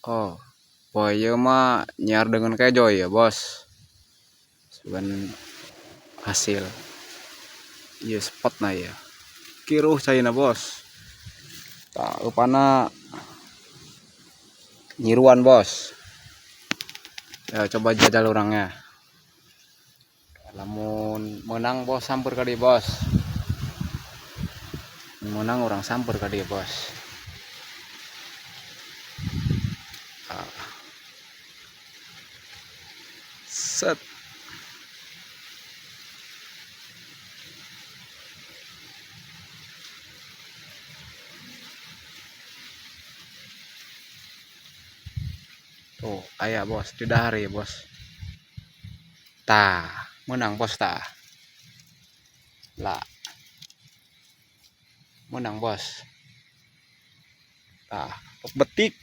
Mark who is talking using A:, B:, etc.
A: Oh, boy ya mah nyiar dengan kejo ya bos. Seban hasil. Iya spot nah ya. Kiruh China bos. Tak upana nyiruan bos. Ya coba jadal orangnya. Lamun menang bos sampur kali bos. Menang orang sampur kali bos. Ah, set. Tuh, ayah bos, tidak hari bos. Tah, menang bos tah. Lah, menang bos. Tah, betik.